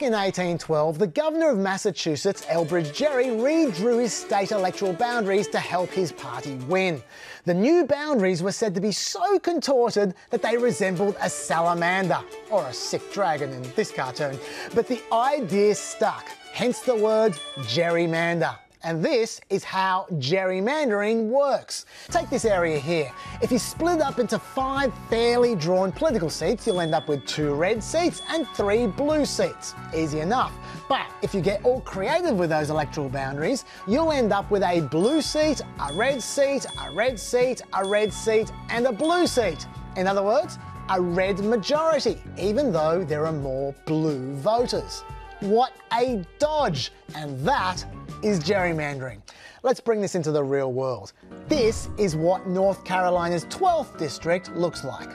Back in 1812, the governor of Massachusetts, Elbridge Gerry, redrew his state electoral boundaries to help his party win. The new boundaries were said to be so contorted that they resembled a salamander, or a sick dragon in this cartoon. But the idea stuck, hence the word gerrymander. And this is how gerrymandering works. Take this area here. If you split it up into 5 fairly drawn political seats, you'll end up with 2 red seats and 3 blue seats. Easy enough. But if you get all creative with those electoral boundaries, you'll end up with a blue seat, a red seat, a red seat, a red seat, and a blue seat. In other words, a red majority, even though there are more blue voters. What a dodge! And that is gerrymandering. Let's bring this into the real world. This is what North Carolina's 12th district looks like.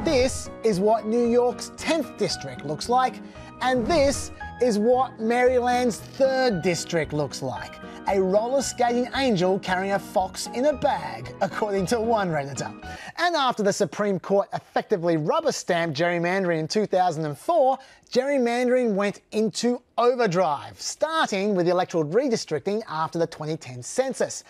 This is what New York's 10th district looks like. And this is what Maryland's 3rd district looks like. A roller skating angel carrying a fox in a bag, according to one Redditor. And after the Supreme Court effectively rubber-stamped gerrymandering in 2004, gerrymandering went into overdrive, starting with the electoral redistricting after the 2010 census.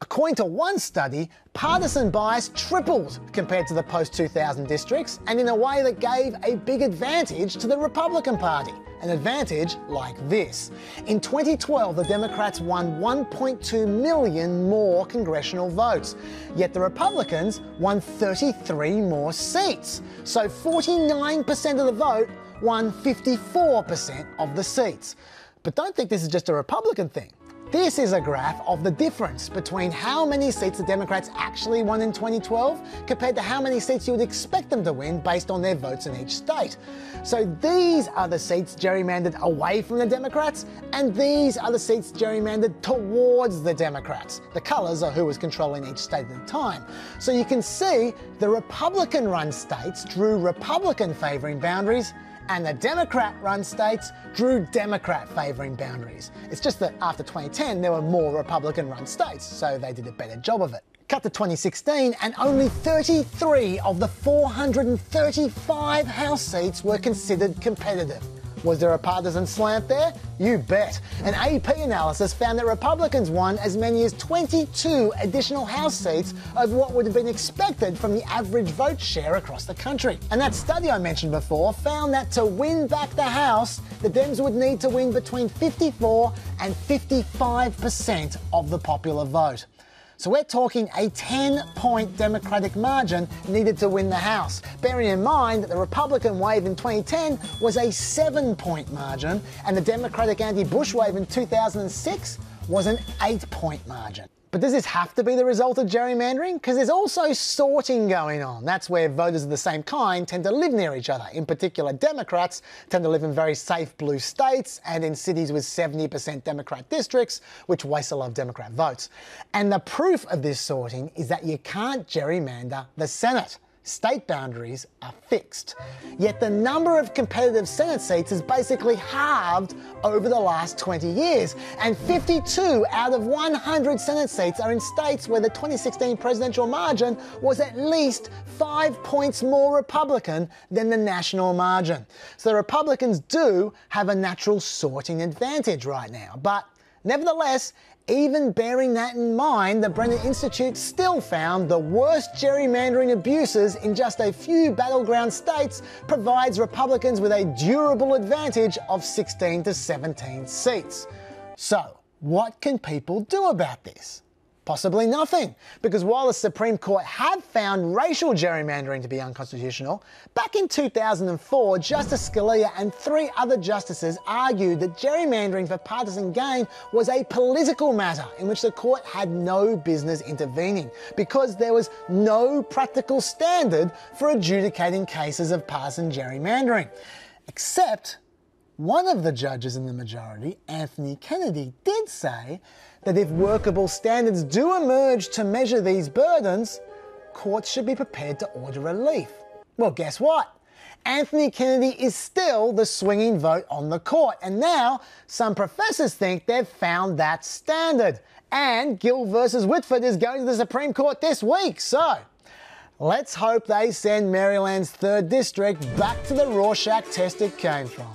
According to one study, partisan bias tripled compared to the post-2000 districts, and in a way that gave a big advantage to the Republican Party. An advantage like this. In 2012, the Democrats won 1.2 million more congressional votes, yet the Republicans won 33 more seats. So 49% of the vote won 54% of the seats. But don't think this is just a Republican thing. This is a graph of the difference between how many seats the Democrats actually won in 2012 compared to how many seats you would expect them to win based on their votes in each state. So these are the seats gerrymandered away from the Democrats, and these are the seats gerrymandered towards the Democrats. The colours are who was controlling each state at the time. So you can see the Republican-run states drew Republican-favouring boundaries, and the Democrat-run states drew Democrat-favouring boundaries. It's just that after 2010, there were more Republican-run states, so they did a better job of it. Cut to 2016, and only 33 of the 435 House seats were considered competitive. Was there a partisan slant there? You bet. An AP analysis found that Republicans won as many as 22 additional House seats over what would have been expected from the average vote share across the country. And that study I mentioned before found that to win back the House, the Dems would need to win between 54 and 55% of the popular vote. So we're talking a 10-point Democratic margin needed to win the House, bearing in mind that the Republican wave in 2010 was a 7-point margin, and the Democratic anti-Bush wave in 2006 was an 8-point margin. But does this have to be the result of gerrymandering? Because there's also sorting going on. That's where voters of the same kind tend to live near each other. In particular, Democrats tend to live in very safe blue states and in cities with 70% Democrat districts, which waste a lot of Democrat votes. And the proof of this sorting is that you can't gerrymander the Senate. State boundaries are fixed. Yet the number of competitive Senate seats has basically halved over the last 20 years, and 52 out of 100 Senate seats are in states where the 2016 presidential margin was at least 5 points more Republican than the national margin. So the Republicans do have a natural sorting advantage right now, but nevertheless, even bearing that in mind, the Brennan Institute still found the worst gerrymandering abuses in just a few battleground states provides Republicans with a durable advantage of 16 to 17 seats. So, what can people do about this? Possibly nothing, because while the Supreme Court had found racial gerrymandering to be unconstitutional, back in 2004, Justice Scalia and 3 other justices argued that gerrymandering for partisan gain was a political matter in which the court had no business intervening, because there was no practical standard for adjudicating cases of partisan gerrymandering. Except one of the judges in the majority, Anthony Kennedy, did say that if workable standards do emerge to measure these burdens, courts should be prepared to order relief. Well, guess what? Anthony Kennedy is still the swinging vote on the court, and now some professors think they've found that standard. And Gill versus Whitford is going to the Supreme Court this week, so let's hope they send Maryland's 3rd district back to the Rorschach test it came from.